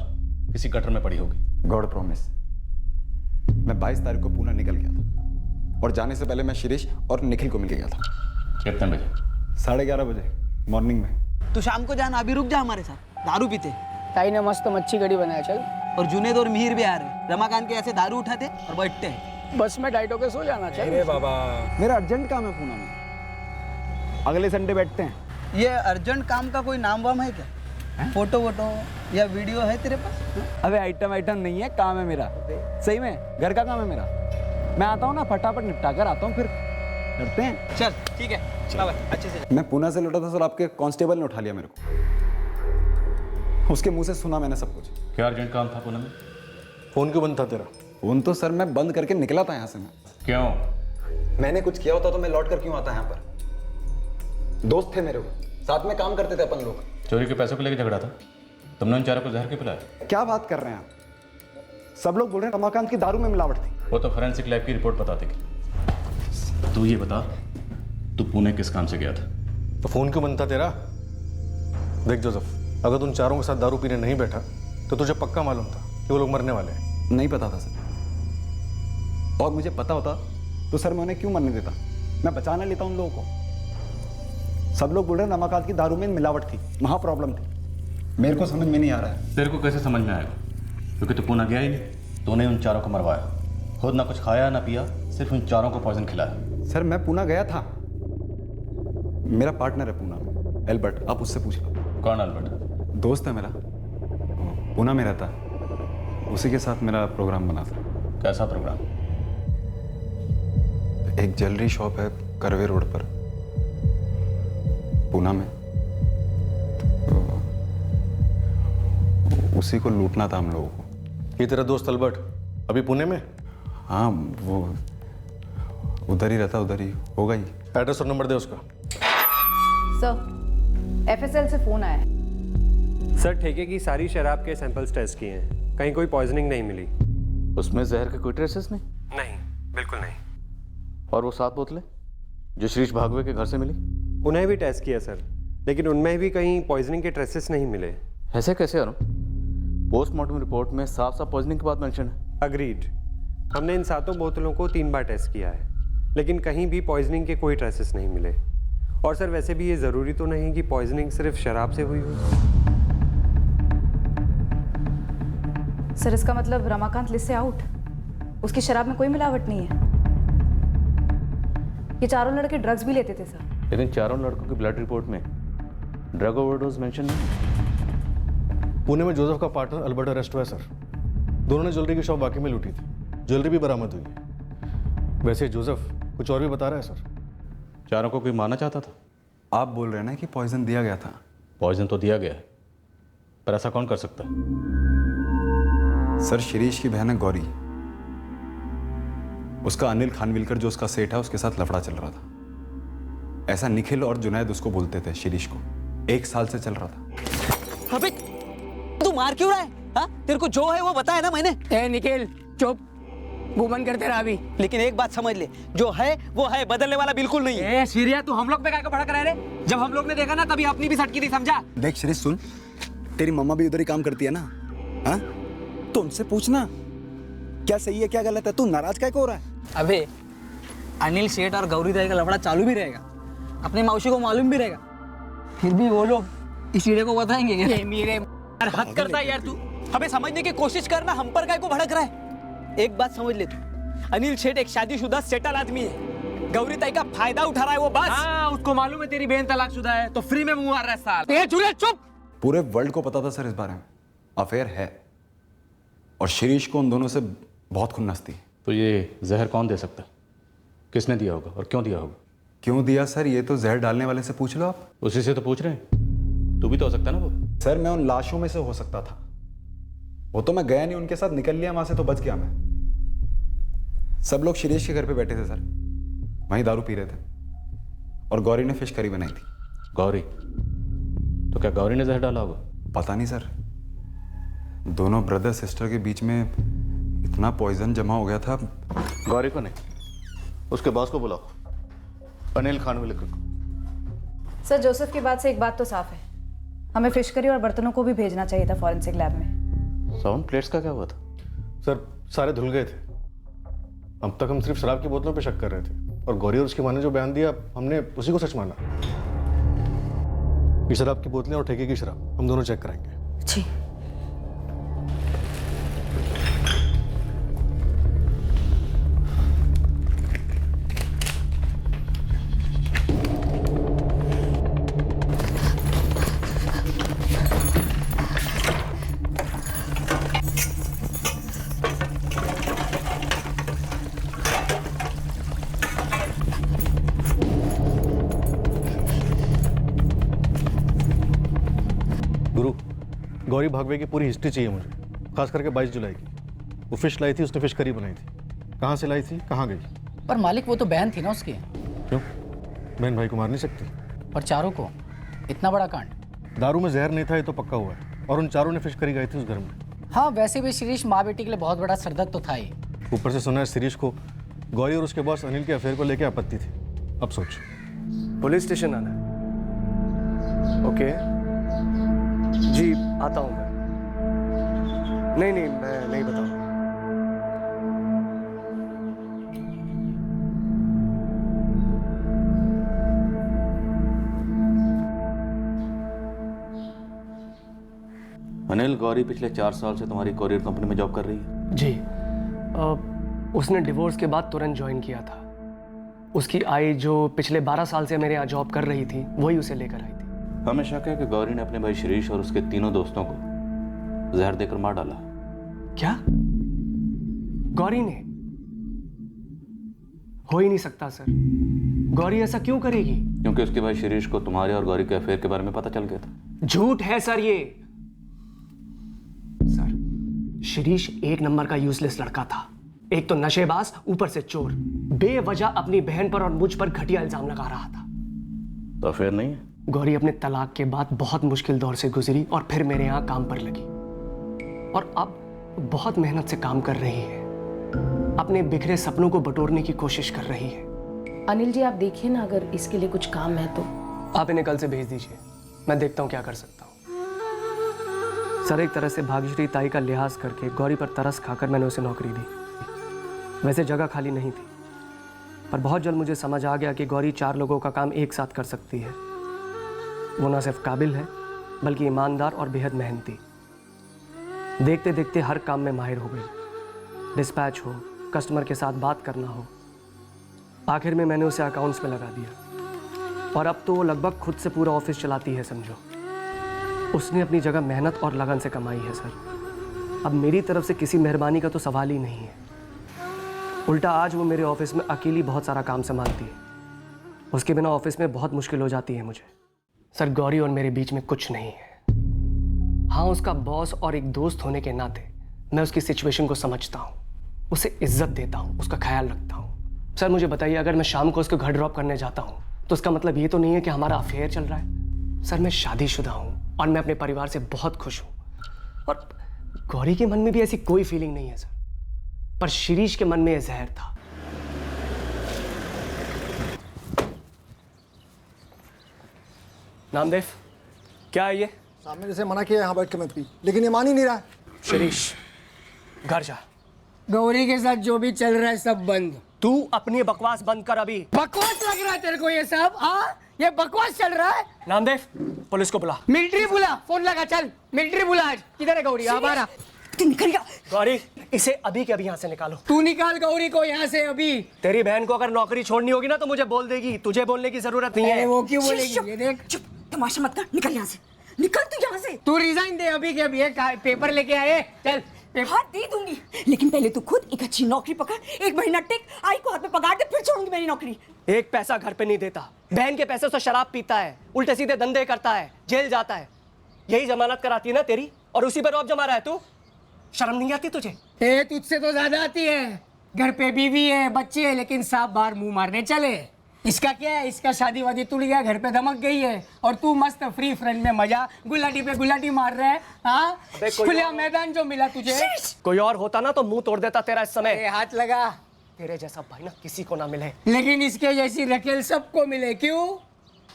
किसी गटर में पड़ी होगी। गॉड प्रॉमिस, मैं 22 तारीख को पूना निकल गया था और जाने से पहले मैं शिरीष और निखिल को मिल गया था। कितने बजे? 11:30 बजे मॉर्निंग में। तो शाम को जाना, अभी रुक जा हमारे साथ, दारू पीते। ताई ने मस्त मच्छी कड़ी बनाया, चल। और जुनेद और मिहिर भी आ रहे। रमाकांत के ऐसे दारू उठाते और बैठते हैं। बस में डाइट होके सो जाना, चल। अरे बाबा, मेरा अर्जेंट काम है पूना में, अगले संडे बैठते हैं। ये अर्जेंट काम का कोई नाम वाम है क्या? फोटो वोटो या वीडियो है तेरे पास? अबे आइटम नहीं है, काम है मेरा। सही में घर का काम है मेरा। मैं आता हूँ ना, फटाफट निपटा कर आता हूँ, फिर करते हैं। चल ठीक है, चला भाई, अच्छे से। मैं पूना से लौटा था सर, आपके कांस्टेबल ने उठा लिया मेरे को। उसके मुंह से सुना मैंने सब कुछ। क्या अर्जेंट काम था पूना में? फोन क्यों बंद था तेरा? फोन तो सर मैं बंद करके निकला था यहाँ से। मैं क्यों? मैंने कुछ किया होता तो मैं लौट कर क्यों आता यहाँ पर? दोस्त थे मेरे को, साथ में काम करते थे अपन लोग। चोरी के पैसों को लेकर झगड़ा था? तुमने उन चारों को जहर क्यों पिलाया? क्या बात कर रहे हैं आप? सब लोग बोल रहे हैं रमाकांत की दारू में मिलावट थी। वो तो फोरेंसिक लैब की रिपोर्ट बताते कि। तू ये बता, तू पुणे किस काम से गया था? तो फोन क्यों बंद था तेरा? देख जोसेफ, अगर तुम चारों के साथ दारू पीने नहीं बैठा तो तुझे पक्का मालूम था कि वो लोग मरने वाले हैं। नहीं पता था सर, और मुझे पता होता तो सर मैं उन्हें क्यों मरने देता? मैं बचा ना लेता उन लोगों को। सब लोग बोल रहे हैं रमाकांत की दारू में मिलावट थी, वहां प्रॉब्लम थी। मेरे को समझ में नहीं आ रहा है। तेरे को कैसे समझ में आएगा? क्योंकि तू पूना गया ही नहीं। तूने उन चारों को मरवाया, खुद ना कुछ खाया ना पिया, सिर्फ उन चारों को पॉइजन खिलाया। सर मैं पूना गया था, मेरा पार्टनर है पूना में, एल्बर्ट, आप उससे पूछ लो। कौन एल्बर्ट? दोस्त है मेरा, पूना में रहता है, उसी के साथ मेरा प्रोग्राम बना था। कैसा प्रोग्राम? एक ज्वेलरी शॉप है करवे रोड पर पूना में, तो उसी को लूटना था हम लोगों को। ये तेरा दोस्त अल्बर्ट अभी पुणे में? हाँ, वो उधर ही रहता, उधर ही होगा ही। एड्रेस और नंबर दे उसका। सर, एफएसएल से फोन आया है। सर ठेके की सारी शराब के सैंपल्स टेस्ट किए हैं, कहीं कोई पॉइजनिंग नहीं मिली। उसमें जहर के कोई ट्रेसेस नहीं? नहीं, बिल्कुल नहीं। और वो 7 बोतलें जो शिरीष भागवे के घर से मिली? उन्हें भी टेस्ट किया सर, लेकिन उनमें भी कहीं पॉइजनिंग के ट्रेसेस नहीं मिले। ऐसे कैसे अरुण? पोस्टमार्टम रिपोर्ट में साफ साफ पॉइजनिंग की बात मेंशन है। अग्रीड। हमने इन 7 बोतलों को 3 बार टेस्ट किया है, लेकिन कहीं भी पॉइजनिंग के कोई ट्रेसेस नहीं मिले। और सर वैसे भी ये ज़रूरी तो नहीं कि पॉइजनिंग सिर्फ शराब से हुई हो। सर इसका मतलब रमाकांत लिस्ट से आउट, उसकी शराब में कोई मिलावट नहीं है। ये चारों लड़के ड्रग्स भी लेते थे सर। लेकिन चारों लड़कों की ब्लड रिपोर्ट में ड्रग ओवरडोज मेंशन नहीं। पुणे में जोसेफ का पार्टनर अल्बर्ट अरेस्ट हुआ है सर। दोनों ने ज्वेलरी की शॉप वाकई में लूटी थी, ज्वेलरी भी बरामद हुई है। वैसे जोसेफ कुछ और भी बता रहा है सर। चारों को कोई मारना चाहता था? आप बोल रहे हैं ना कि पॉइजन दिया गया था? पॉइजन तो दिया गया है, पर ऐसा कौन कर सकता है? सर शिरीष की बहन है गौरी, उसका अनिल खानविलकर जो उसका सेठ है उसके साथ लफड़ा चल रहा था। ऐसा निखिल और जुनैद उसको बोलते थे शिरीष को। 1 साल से चल रहा था। अबे तू मार क्यों रहा है? हाँ, तेरे को जो है वो बताया ना मैंने। ए निखिल चुप, वो बंद करते रहा अभी। लेकिन एक बात समझ ले, जो है वो है, बदलने वाला बिल्कुल नहीं है। सीरिया तू हम लोग पे काय को भड़क रहा है रे? जब हम लोग ने देखा ना तभी अपनी भी सटकी थी, समझा? देख शिरीष सुन, तेरी मम्मा भी उधर ही काम करती है ना, हाँ? तो उनसे पूछना क्या सही है क्या गलत है, तू नाराज काय को हो रहा है? अबे अनिल सेठ और गौरी दाई का लफड़ा चालू भी रहेगा, अपनी मौसी को मालूम भी रहेगा, फिर भी वो लोग इस कीड़े को बताएंगे क्या? ये मेरे हद करता है यार तू। हमें समझने की कोशिश करना, हम पर काय को भड़क रहा है। एक बात समझ ले तू, अनिल सेठ एक शादीशुदा सेटल आदमी है, गौरी ताई का फायदा उठा रहा है वो बस। हाँ, उसको मालूम है तेरी बहन तलाकशुदा है तो फ्री में मुंह मार रहा है साल। चुप। पूरे वर्ल्ड को पता था सर इस बारे में, अफेयर है, और शिरीष को उन दोनों से बहुत खुन्नस थी। तो ये जहर कौन दे सकता है? किसने दिया होगा और क्यों दिया होगा? क्यों दिया सर, ये तो जहर डालने वाले से पूछ लो आप। उसी से तो पूछ रहे हैं, तू भी तो हो सकता है ना वो। सर मैं उन लाशों में से हो सकता था, वो तो मैं गया नहीं उनके साथ, निकल लिया वहां से तो बच गया मैं। सब लोग शिरीष के घर पे बैठे थे सर, वहीं दारू पी रहे थे, और गौरी ने फिश करी बनाई थी। गौरी? तो क्या गौरी ने जहर डाला होगा? पता नहीं सर, दोनों ब्रदर सिस्टर के बीच में इतना पॉइजन जमा हो गया था। गौरी को नहीं, उसके बॉस को बुलाओ, अनिल खानविलकर को। सर जोसेफ की बात से एक बात तो साफ है, हमें फिश करी और बर्तनों को भी भेजना चाहिए था फॉरेंसिक लैब में। साउंड प्लेट्स का क्या हुआ था? सर सारे धुल गए थे, अब तक हम सिर्फ शराब की बोतलों पे शक कर रहे थे, और गौरी और उसकी माँ ने जो बयान दिया हमने उसी को सच माना। ये शराब की बोतलें और ठेके की शराब हम दोनों चेक कराएंगे। जी। गौरी भागवे की पूरी हिस्ट्री चाहिए मुझे, खास करके 22 जुलाई की। वो फिश लाई थी, उसने फिश करी बनाई थी, कहाँ से लाई थी, कहाँ गई? पर मालिक वो तो बहन थी ना उसकी। क्यों? बहन भाई को मार नहीं सकती? पर चारों को इतना बड़ा कांड। दारू में जहर नहीं था ये तो पक्का हुआ है, और उन चारों ने फिश करी गई थी उस घर में। हाँ वैसे भी शिरीष माँ बेटी के लिए बहुत बड़ा सरदर्द तो था ही। ऊपर से सुना है शिरीष को गौरी और उसके बॉस अनिल के अफेयर को लेकर आपत्ति थी। अब सोच। पुलिस स्टेशन आना है? ओके जी, आता हूँ मैं। नहीं मैं नहीं बताऊँ। अनिल, गौरी पिछले 4 साल से तुम्हारी कोरियर कंपनी में जॉब कर रही है? जी। उसने डिवोर्स के बाद तुरंत ज्वाइन किया था। उसकी आई जो पिछले 12 साल से मेरे यहाँ जॉब कर रही थी वही उसे लेकर आई थी। हमें शक है कि गौरी ने अपने भाई शिरीष और उसके तीनों दोस्तों को जहर देकर मार डाला। क्या? गौरी ने? हो ही नहीं सकता सर, गौरी ऐसा क्यों करेगी? क्योंकि उसके भाई शिरीष को तुम्हारे और गौरी के अफेयर के बारे में पता चल गया था। झूठ है सर ये। सर शिरीष एक नंबर का यूजलेस लड़का था, एक तो नशेबाज, ऊपर से चोर, बेवजह अपनी बहन पर और मुझ पर घटिया इल्जाम लगा रहा था। तो अफेयर नहीं है? गौरी अपने तलाक के बाद बहुत मुश्किल दौर से गुजरी और फिर मेरे यहाँ काम पर लगी, और अब बहुत मेहनत से काम कर रही है, अपने बिखरे सपनों को बटोरने की कोशिश कर रही है। अनिल जी आप देखिए ना, अगर इसके लिए कुछ काम है तो आप इन्हें कल से भेज दीजिए, मैं देखता हूँ क्या कर सकता हूँ। सर एक तरह से भाग्यश्री ताई का लिहाज करके गौरी पर तरस खाकर मैंने उसे नौकरी दी। वैसे जगह खाली नहीं थी, पर बहुत जल्द मुझे समझ आ गया कि गौरी 4 लोगों का काम एक साथ कर सकती है। वो न सिर्फ काबिल है बल्कि ईमानदार और बेहद मेहनती। देखते देखते हर काम में माहिर हो गई, डिस्पैच हो, कस्टमर के साथ बात करना हो। आखिर में मैंने उसे अकाउंट्स में लगा दिया, और अब तो वो लगभग खुद से पूरा ऑफिस चलाती है समझो। उसने अपनी जगह मेहनत और लगन से कमाई है सर। अब मेरी तरफ से किसी मेहरबानी का तो सवाल ही नहीं है। उल्टा आज वो मेरे ऑफिस में अकेली बहुत सारा काम संभालती है, उसके बिना ऑफिस में बहुत मुश्किल हो जाती है मुझे। सर गौरी और मेरे बीच में कुछ नहीं है। हाँ उसका बॉस और एक दोस्त होने के नाते मैं उसकी सिचुएशन को समझता हूँ, उसे इज्जत देता हूँ, उसका ख्याल रखता हूँ। सर मुझे बताइए, अगर मैं शाम को उसको घर ड्रॉप करने जाता हूँ तो उसका मतलब ये तो नहीं है कि हमारा अफेयर चल रहा है। सर मैं शादीशुदा हूँ और मैं अपने परिवार से बहुत खुश हूँ, और गौरी के मन में भी ऐसी कोई फीलिंग नहीं है सर। पर शिरीष के मन में यह जहर था। नामदेव, क्या है ये? सामने जैसे मना किया यहाँ बैठ के मत पी, लेकिन ये मान ही नहीं रहा है। शिरीष, घर जा। गौरी के साथ जो भी चल रहा है सब बंद। तू अपनी बकवास बंद कर अभी। बकवास लग रहा है तेरे को ये सब? हाँ, ये बकवास चल रहा है। नामदेव, पुलिस को बुला। मिलिट्री बुला, फोन लगा, चल मिलिट्री बुला। आज किधर है गौरी? हमारा तू निकल गया। गौरी, इसे अभी के अभी यहाँ से निकालो। तू निकाल गौरी को यहाँ से अभी। तेरी बहन को अगर नौकरी छोड़नी होगी ना तो मुझे बोल देगी, तुझे बोलने की जरूरत नहीं है। वो क्यों बोलेगी? ये देख, चुप, तमाशा मत कर, निकल यहाँ से, निकल तू यहाँ से। तू रिजाइन दे अभी के अभी। पेपर लेके आए, चल। हाँ दे दूंगी, लेकिन पहले तू खुद एक अच्छी नौकरी पकड़, 1 महीना टिक, आई को हाथ में पगार दे, फिर छोड़ूंगी मेरी नौकरी। एक पैसा घर पे नहीं देता, बहन के पैसे से शराब पीता है, उल्टे सीधे धंधे करता है, जेल जाता है। यही जमानत कराती है ना तेरी, और उसी पर रौब जमा रहा है तू। शर्म नहीं आती तुझे? तुझसे तो ज्यादा आती है। घर पे बीवी है, बच्चे है, लेकिन सांप बाहर मुंह मारने चले। इसका क्या है? इसका शादी वादी टूट गया, घर पे धमक गई है, और तू मस्त फ्री फ्रेंड में मजा गुलाटी पे गुलाटी मार रहा है। हाँ, खुला मैदान जो मिला तुझे। कोई और होता ना तो मुंह तोड़ देता तेरा इस समय। हाथ लगा। तेरे जैसा भाई ना किसी को ना मिले, लेकिन इसके जैसी रखेल सबको मिले। क्यों?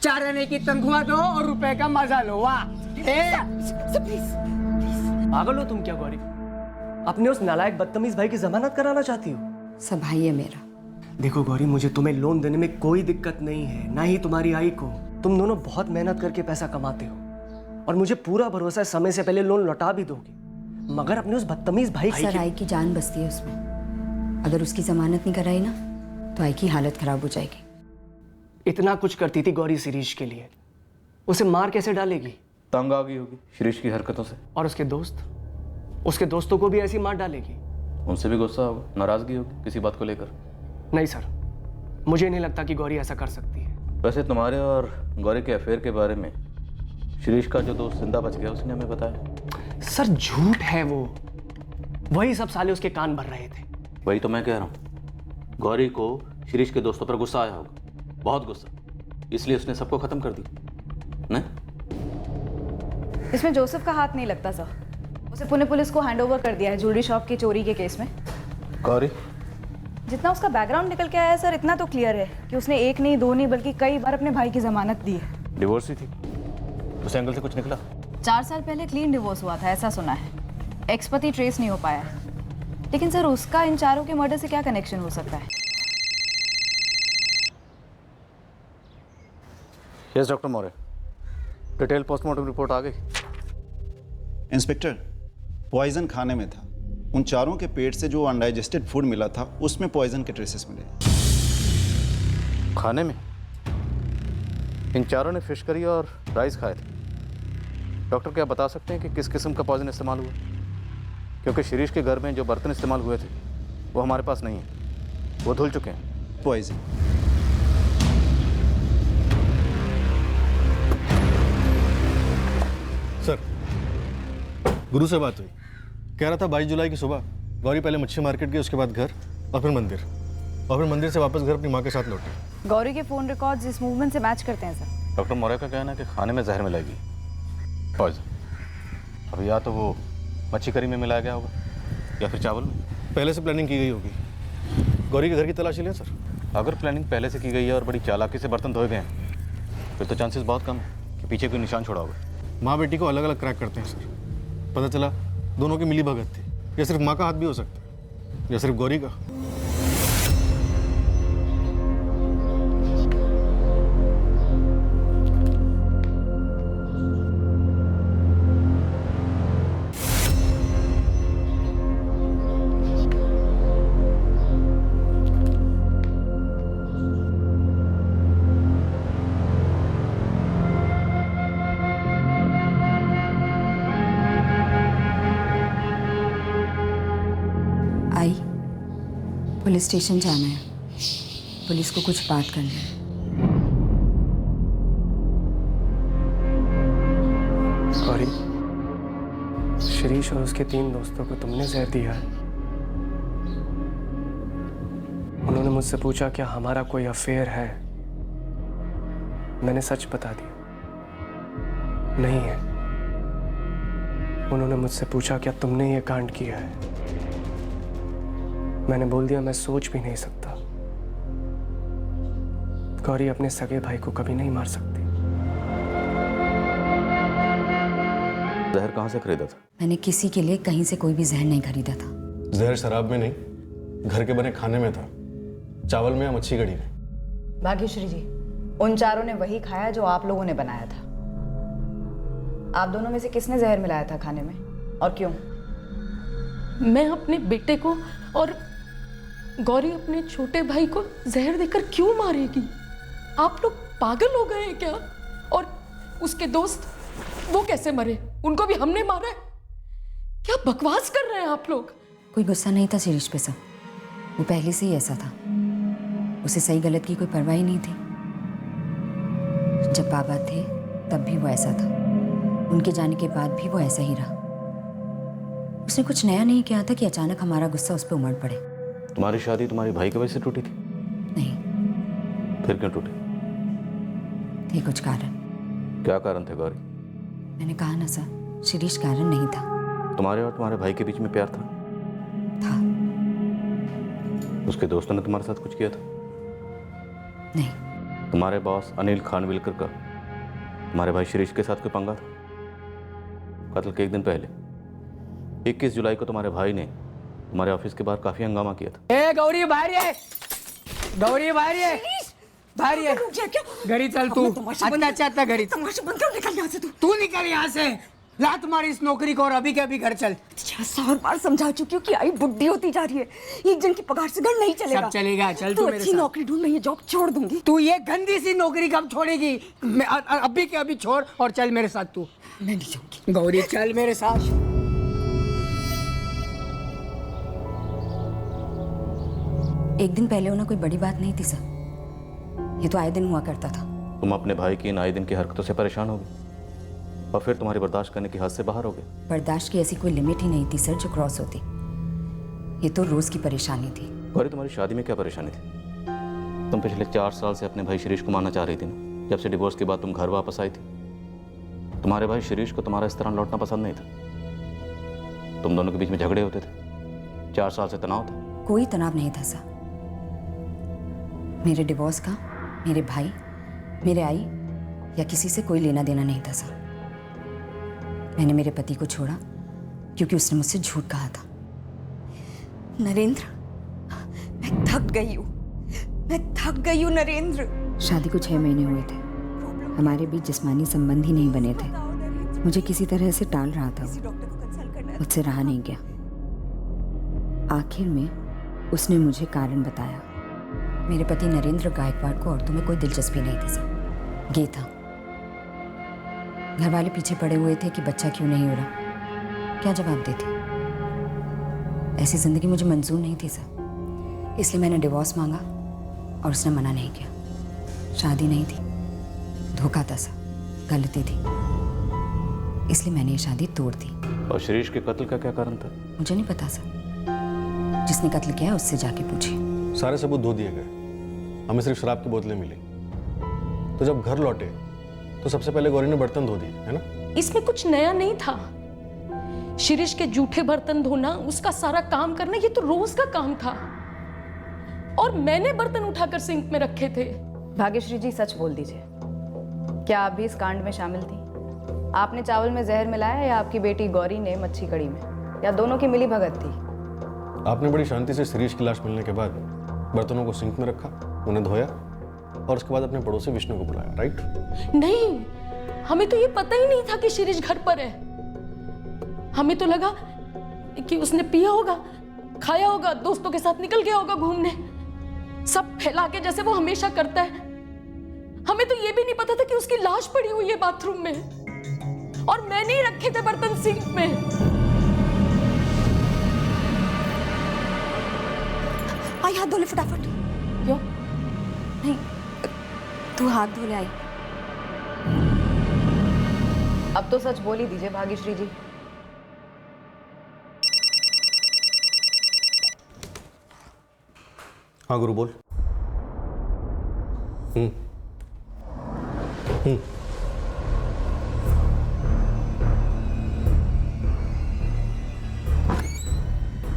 4 आने की तनख्वाह दो और रुपए का मजा लो। वाह, पागल हो तुम क्या गौरी? अपने उस नालायक बदतमीज भाई की जमानत कराना चाहती हो? सब भाई है मेरा। देखो गौरी, मुझे तुम्हें लोन देने में कोई दिक्कत नहीं है, ना ही तुम्हारी आई को। तुम दोनों बहुत मेहनत करके पैसा कमाते हो, और मुझे पूरा भरोसा है समय से पहले लोन लौटा भी दोगे। मगर अपने उस बदतमीज भाई सर, आई की जान बसती है उसमें। अगर उसकी जमानत नहीं कराई ना तो आई की हालत खराब हो जाएगी। इतना कुछ करती थी गौरी शिरीष के लिए, उसे मार कैसे डालेगी? तंग आ गई होगी शिरीष की हरकतों से। और उसके दोस्त, उसके दोस्तों को भी ऐसी मार डालेगी। उनसे भी गुस्सा होगा, नाराजगी होगी किसी बात को लेकर। नहीं सर, मुझे नहीं लगता कि गौरी ऐसा कर सकती है। वैसे तुम्हारे और गौरी के अफेयर के बारे में शिरीष का जो दोस्त जिंदा बच गया उसने हमें बताया। सर झूठ है वो, वही सब साले उसके कान भर रहे थे। वही तो मैं कह रहा हूँ, गौरी को शिरीष के दोस्तों पर गुस्सा आया होगा, बहुत गुस्सा, इसलिए उसने सबको खत्म कर दिया। नहीं, इसमें जोसेफ का हाथ नहीं लगता सर। उसे पुणे पुलिस को हैंडओवर कर दिया है ज्वेलरी शॉप की चोरी के केस में। गौरी, जितना उसका बैकग्राउंड निकल के आया है सर, इतना तो क्लियर है कि उसने 1 नहीं 2 नहीं बल्कि कई बार अपने भाई की जमानत दी है। डिवोर्स ही थी, उस एंगल से कुछ निकला? 4 साल पहले क्लीन डिवोर्स हुआ था, ऐसा सुना है। एक्स पति ट्रेस नहीं हो पाया है। लेकिन सर, उसका इन चारों के मर्डर से क्या कनेक्शन हो सकता है? Yes doctor Maurya, detail postmortem report आ गई। इंस्पेक्टर, पॉइजन खाने में था। उन चारों के पेट से जो अनडाइजेस्टेड फूड मिला था उसमें पॉइजन के ट्रेसेस मिले। खाने में? इन चारों ने फिश करी और राइस खाए थे। डॉक्टर, क्या बता सकते हैं कि किस किस्म का पॉइजन इस्तेमाल हुआ? क्योंकि शिरीष के घर में जो बर्तन इस्तेमाल हुए थे वो हमारे पास नहीं है, वो धुल चुके हैं। पॉइजन। सर, गुरु से बात हुई, कह रहा था 22 जुलाई की सुबह गौरी पहले मच्छी मार्केट गई, उसके बाद घर, और फिर मंदिर, और फिर मंदिर से वापस घर अपनी माँ के साथ लौटी। गौरी के फोन रिकॉर्ड्स इस मूवमेंट से मैच करते हैं सर। डॉक्टर मौर्य का कहना है कि खाने में जहर मिलाएगी, पॉइजन। अब या तो वो मच्छी करी में मिलाया गया होगा या फिर चावल में। पहले से प्लानिंग की गई होगी। गौरी के घर की तलाशी लें सर। अगर प्लानिंग पहले से की गई है और बड़ी चालाकी से बर्तन धोए गए हैं फिर तो चांसेस बहुत कम है कि पीछे कोई निशान छोड़ा होगा। माँ बेटी को अलग अलग क्रैक करते हैं सर। पता चला दोनों की मिली भगत थी, या सिर्फ माँ का हाथ भी हो सकता है, या सिर्फ गौरी का। आई, पुलिस स्टेशन जाना है, पुलिस को कुछ बात करनी है। गौरी, शिरीष और उसके 3 दोस्तों को तुमने जहर दिया है। उन्होंने मुझसे पूछा क्या हमारा कोई अफेयर है। मैंने सच बता दिया, नहीं है। उन्होंने मुझसे पूछा क्या तुमने ये कांड किया है। मैंने बोल दिया, मैं सोच भी नहीं सकता। गौरी अपने सगे भाई को कभी नहीं मार सकती। जहर कहाँ से खरीदा था? मैंने किसी के लिए कहीं से कोई भी जहर नहीं खरीदा था। जहर शराब में नहीं, घर के बने खाने में था, चावल में या मच्छी कड़ी में। भाग्यश्री जी, उन चारों ने वही खाया जो आप लोगों ने बनाया था। आप दोनों में से किसने जहर मिलाया था खाने में और क्यों? मैं अपने बेटे को और गौरी अपने छोटे भाई को जहर देकर क्यों मारेगी? आप लोग पागल हो गए हैं क्या? और उसके दोस्त, वो कैसे मरे? उनको भी हमने मारा है? क्या बकवास कर रहे हैं आप लोग? कोई गुस्सा नहीं था शिरीष पे, सब वो पहले से ही ऐसा था। उसे सही गलत की कोई परवाह ही नहीं थी। जब बाबा थे तब भी वो ऐसा था, उनके जाने के बाद भी वो ऐसा ही रहा। उसने कुछ नया नहीं किया था कि अचानक हमारा गुस्सा उस पर उमड़ पड़े। तुम्हारी शादी तुम्हारी भाई की वजह से टूटी थी? नहीं। फिर क्यों टूटी? थे कुछ कारण। क्या कारण थे गौरी? मैंने कहा ना सर, शिरीष कारण नहीं था। तुम्हारे और तुम्हारे भाई के बीच में प्यार था? उसके दोस्तों ने तुम्हारे साथ कुछ किया था? नहीं। तुम्हारे बॉस अनिल खानविलकर का तुम्हारे भाई शिरीष के साथ कोई पंगा था? कत्ल के एक दिन पहले 21 जुलाई को तुम्हारे भाई ने तुम्हारे ऑफिस के बाहर काफी हंगामा किया था। ए गौरी बाहर है, गौरी बाहर है, बाहर है। घरी चल तू, अच्छा घरी। तमाशा बंद करो, निकल यहाँ से तू निकल यहाँ से। ला तुम्हारी इस नौकरी को और अभी के अभी घर चल। 600 बार समझा चुकी हूँ कि आई बुढ़ी होती जा रही है, एक जन की पगार से घर नहीं चलेगा। सब चलेगा, चल तू मेरे अच्छी साथ। नौकरी ढूंढ, मैं ये जॉब छोड़ दूंगी। तू ये गंदी सी नौकरी कब छोड़ेगी? मैं अभी के अभी छोड़ और चल मेरे साथ। तू मैं नहीं जाऊंगी। गौरी चल मेरे साथ। एक दिन पहले होना कोई बड़ी बात नहीं थी सर, ये तो आए दिन हुआ करता था। तुम अपने भाई की इन आए दिन की हरकतों से परेशान हो गए और फिर तुम्हारी बर्दाश्त करने की हद से बाहर हो गए। बर्दाश्त की ऐसी कोई लिमिट ही नहीं थी सर जो क्रॉस होती। ये तो रोज की परेशानी थी। गौरी, तुम्हारी शादी में क्या परेशानी थी? तुम पिछले 4 साल से अपने भाई शिरीष को मारना चाह रही थी ना। जब से डिवोर्स के बाद तुम घर वापस आई थी, तुम्हारे भाई शिरीष को तुम्हारा इस तरह लौटना पसंद नहीं था। तुम दोनों के बीच में झगड़े होते थे, 4 साल से तनाव था। कोई तनाव नहीं था सर। मेरे डिवोर्स का मेरे भाई, मेरे आई या किसी से कोई लेना देना नहीं था सर। मैंने मेरे पति को छोड़ा क्योंकि उसने मुझसे झूठ कहा था। नरेंद्र, मैं थक गई हूँ, मैं थक गई हूँ नरेंद्र। शादी को 6 महीने हुए थे, हमारे बीच जिस्मानी संबंध ही नहीं बने थे। मुझे किसी तरह से टाल रहा था, मुझसे रहा नहीं गया। आखिर में उसने मुझे कारण बताया। मेरे पति नरेंद्र गायकवाड़ को औरतों में कोई दिलचस्पी नहीं थी सर, गे था। घर वाले पीछे पड़े हुए थे कि बच्चा क्यों नहीं हो रहा। क्या जवाब देती? ऐसी जिंदगी मुझे मंजूर नहीं थी सर, इसलिए मैंने डिवोर्स मांगा और उसने मना नहीं किया। शादी नहीं थी, धोखा था सर, गलती थी, इसलिए मैंने ये शादी तोड़ दी। और शिरीष के कत्ल का क्या कारण था? मुझे नहीं पता सर, जिसने कत्ल किया उससे जाके पूछिए। सारे सबूत धो दिए गए, हमें सिर्फ शराब की बोतलें मिली। तो जब घर लौटे तो सबसे पहले गौरी ने बर्तन धो दिए, है ना? इसमें कुछ नया नहीं था। शिरीष के जूठे बर्तन धोना, उसका सारा काम करना, ये तो रोज का काम था। और मैंने बर्तन उठाकर सिंक में रखे थे। भाग्यश्री जी, सच बोल दीजिए, क्या आप भी इस कांड में शामिल थी? आपने चावल में जहर मिलाया या आपकी बेटी गौरी ने मच्छी कड़ी में, या दोनों की मिली भगत थी? आपने बड़ी शांति से शिरीष की लाश मिलने के बाद बर्तनों को सिंक में रखा, उन्हें धोया और उसके बाद अपने पड़ोसी विष्णु को बुलाया, राइट? नहीं, हमें तो ये पता ही नहीं था कि शिरीष घर पर है। हमें तो लगा कि उसने पिया होगा, खाया होगा, दोस्तों के साथ निकल गया होगा घूमने, सब फैला के जैसे वो हमेशा करता है। हमें तो ये भी नहीं पता था कि उसकी लाश पड़ी हुई है बाथरूम में, और मैंने ही रखे थे बर्तन सिंक में। आई हाथ धो ले फटाफट। क्यों? नहीं, तू हाथ धो ले आई। अब तो सच बोल ही दीजिए भाग्यश्री जी। हाँ गुरु बोल।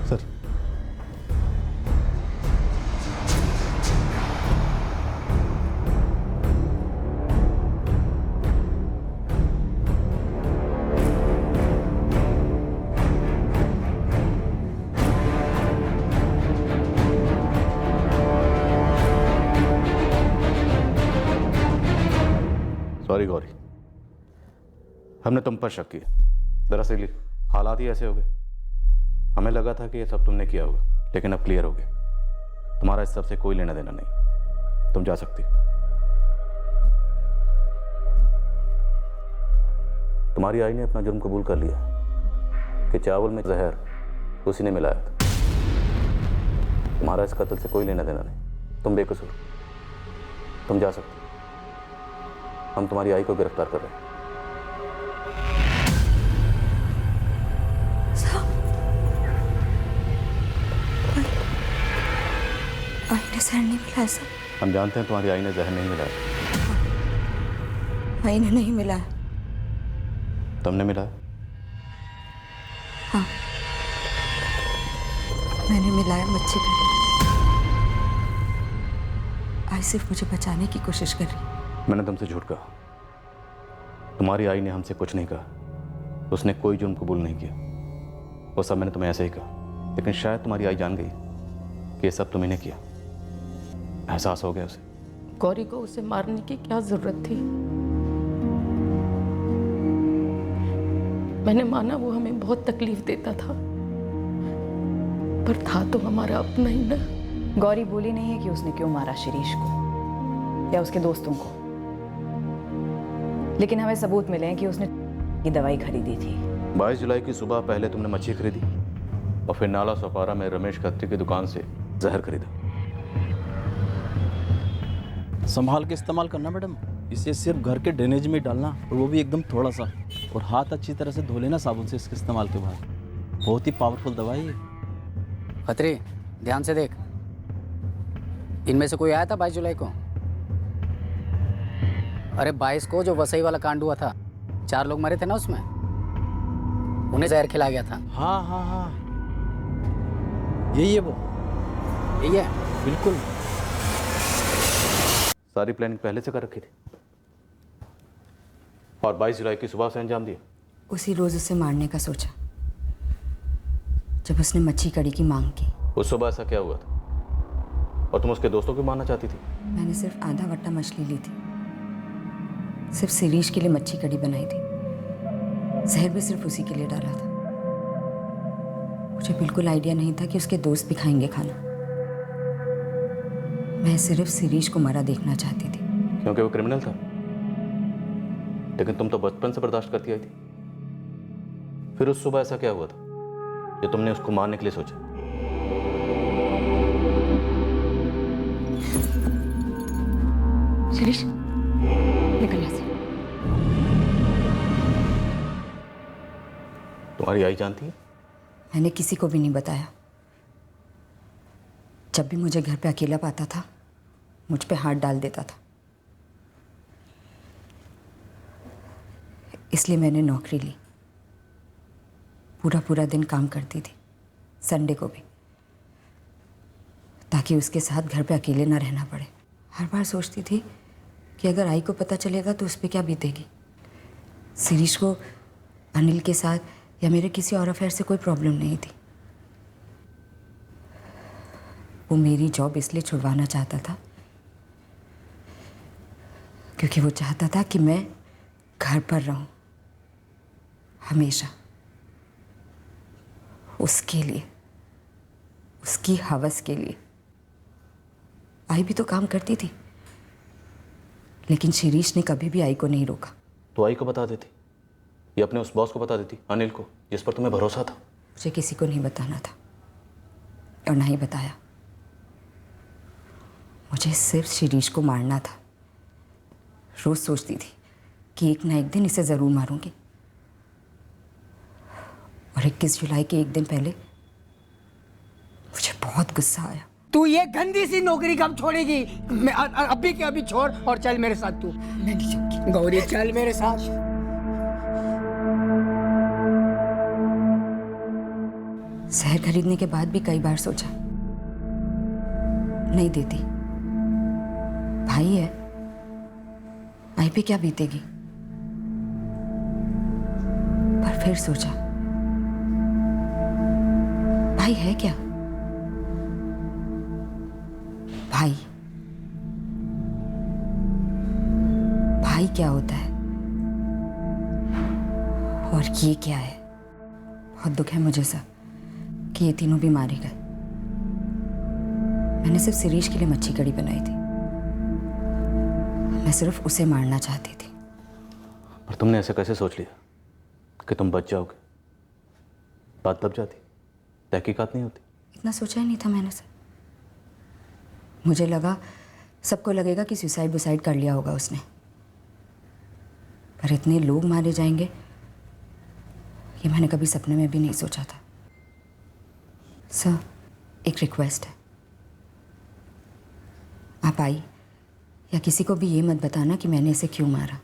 सर हमने तुम पर शक किया। दरअसल हालात ही ऐसे हो गए। हमें लगा था कि ये सब तुमने किया होगा, लेकिन अब क्लियर हो गया तुम्हारा इस सब से कोई लेना देना नहीं। तुम जा सकती। तुम्हारी आई ने अपना जुर्म कबूल कर लिया कि चावल में जहर उसी ने मिलाया था। तुम्हारा इस कत्ल से कोई लेना देना नहीं। तुम बेकसूर, तुम जा सकते। हम तुम्हारी आई को गिरफ्तार कर रहे हैं। आई ने जहर नहीं मिलाया सर। हम जानते हैं तुम्हारी आई ने जहर नहीं मिलाया। आई ने नहीं मिलाया। तुमने मिलाया? हाँ, मैंने मिलाया मच्छी का। आई सिर्फ मुझे बचाने की कोशिश कर रही। मैंने तुमसे झूठ कहा। तुम्हारी आई ने हमसे कुछ नहीं कहा। उसने कोई जुर्म कबूल नहीं किया। वो सब मैंने तुम्हें ऐसे ही कहा, लेकिन शायद तुम्हारी आई जान गई कि ये सब तुमने किया। एहसास हो गया उसे। गौरी को उसे मारने की क्या जरूरत थी? मैंने माना वो हमें बहुत तकलीफ देता था, पर था तो हमारा अपना ही ना। गौरी बोली नहीं है कि उसने क्यों मारा शिरीष को या उसके दोस्तों को, लेकिन हमें सबूत मिले हैं कि उसने की दवाई खरीदी थी। 22 जुलाई की सुबह पहले तुमने मच्छी खरीदी और फिर नाला सोपारा में रमेश खत्री की दुकान से जहर खरीदा। संभाल के इस्तेमाल करना मैडम। इसे सिर्फ घर के ड्रेनेज में डालना, और वो भी एकदम थोड़ा सा, और हाथ अच्छी तरह से धो लेना साबुन से इसके इस्तेमाल के बाद। बहुत ही पावरफुल दवाई है। खत्री, ध्यान से देख। इनमें से कोई आया था 22 जुलाई को? अरे 22 को जो वसई वाला कांड हुआ था, 4 लोग मरे थे ना उसमें, उन्हें जहर खिलाया गया था। हाँ हाँ हाँ, यही है वो। यही है बिल्कुल। सारी प्लानिंग पहले से कर रखी थी और 22 जुलाई की सुबह से अंजाम दिया। उसी रोज उसे मारने का सोचा जब उसने मच्छी कड़ी की मांग की। उस सुबह ऐसा क्या हुआ था और तुम उसके दोस्तों को मारना चाहती थी? मैंने सिर्फ आधा वट्टा मछली ली थी, सिर्फ शिरीष के लिए मच्छी कड़ी बनाई थी। जहर भी सिर्फ उसी के लिए डाला था। मुझे बिल्कुल आइडिया नहीं था कि उसके दोस्त भी खाएंगे खाना। मैं सिर्फ शिरीष को मरा देखना चाहती थी। क्योंकि वो क्रिमिनल था, लेकिन तुम तो बचपन से बर्दाश्त करती आई थी। फिर उस सुबह ऐसा क्या हुआ था जो तुमने उसको मारने के लिए सोचा? शिरीष, निकल यहाँ से। तुम्हारी आई जानती है? मैंने किसी को भी नहीं बताया। जब भी मुझे घर पे अकेला पाता था, मुझ पे हाथ डाल देता था। इसलिए मैंने नौकरी ली। पूरा पूरा दिन काम करती थी, संडे को भी, ताकि उसके साथ घर पे अकेले ना रहना पड़े। हर बार सोचती थी कि अगर आई को पता चलेगा तो उस पर क्या बीतेगी। शिरीष को अनिल के साथ या मेरे किसी और अफेयर से कोई प्रॉब्लम नहीं थी। वो मेरी जॉब इसलिए छुड़वाना चाहता था क्योंकि वो चाहता था कि मैं घर पर रहूं हमेशा। उसके लिए, उसकी हवस के लिए। आई भी तो काम करती थी, लेकिन शिरीष ने कभी भी आई को नहीं रोका। तो आई को बता देती या अपने उस बॉस को बता देती, अनिल को, जिस पर तुम्हें भरोसा था। मुझे किसी को नहीं बताना था और ना ही बताया। मुझे सिर्फ शिरीष को मारना था। रोज सोचती थी कि एक ना एक दिन इसे ज़रूर मारूंगी। और 21 जुलाई के एक दिन पहले मुझे बहुत गुस्सा आया। तू ये गंदी सी नौकरी कब छोड़ेगी? मैं अभी के अभी छोड़ और चल मेरे साथ। तू मैं नहीं जाऊंगी। गौरी, चल मेरे साथ। शहर खरीदने के बाद भी कई बार सोचा, नहीं देती। भाई है, भाई पे क्या बीतेगी। पर फिर सोचा, भाई है क्या? भाई, भाई क्या होता है? और ये क्या है? बहुत दुख है मुझे सर कि ये तीनों भी मारे गए। मैंने सिर्फ शिरीष के लिए मच्छी कड़ी बनाई थी। मैं सिर्फ उसे मारना चाहती थी। पर तुमने ऐसे कैसे सोच लिया कि तुम बच जाओगे? बात दब जाती, तहकीकात नहीं होती। इतना सोचा ही नहीं था मैंने सर। मुझे लगा सबको लगेगा कि सुसाइड वुसाइड कर लिया होगा उसने, पर इतने लोग मारे जाएंगे ये मैंने कभी सपने में भी नहीं सोचा था। सर, एक रिक्वेस्ट है, आप आई या किसी को भी ये मत बताना कि मैंने इसे क्यों मारा।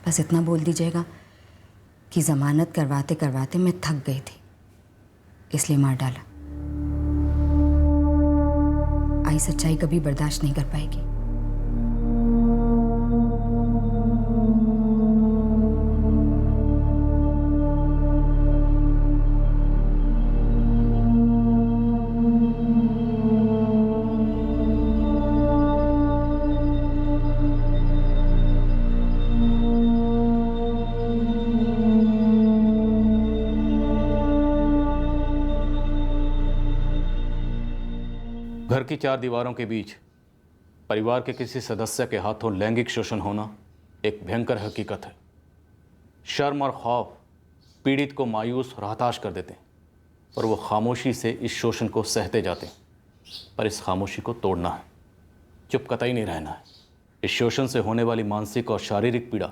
बस इतना बोल दीजिएगा कि ज़मानत करवाते करवाते मैं थक गई थी, इसलिए मार डाला। आई सच्चाई कभी बर्दाश्त नहीं कर पाएगी। घर की चार दीवारों के बीच परिवार के किसी सदस्य के हाथों लैंगिक शोषण होना एक भयंकर हकीकत है। शर्म और खौफ पीड़ित को मायूस और हताश कर देते हैं और वो खामोशी से इस शोषण को सहते जाते हैं। पर इस खामोशी को तोड़ना है, चुप कतई नहीं रहना है। इस शोषण से होने वाली मानसिक और शारीरिक पीड़ा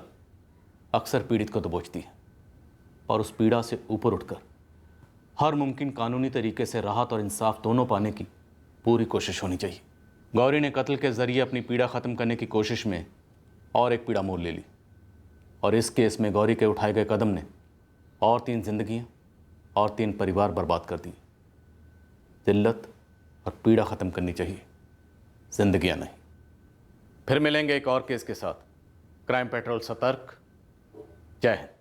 अक्सर पीड़ित को दबोचती है और उस पीड़ा से ऊपर उठकर हर मुमकिन कानूनी तरीके से राहत और इंसाफ दोनों पाने की पूरी कोशिश होनी चाहिए। गौरी ने कत्ल के ज़रिए अपनी पीड़ा ख़त्म करने की कोशिश में और एक पीड़ा मोल ले ली और इस केस में गौरी के उठाए गए कदम ने और 3 जिंदगियां और 3 परिवार बर्बाद कर दिए। जिल्लत और पीड़ा ख़त्म करनी चाहिए, जिंदगियां नहीं। फिर मिलेंगे एक और केस के साथ। क्राइम पेट्रोल सतर्क। जय हिंद।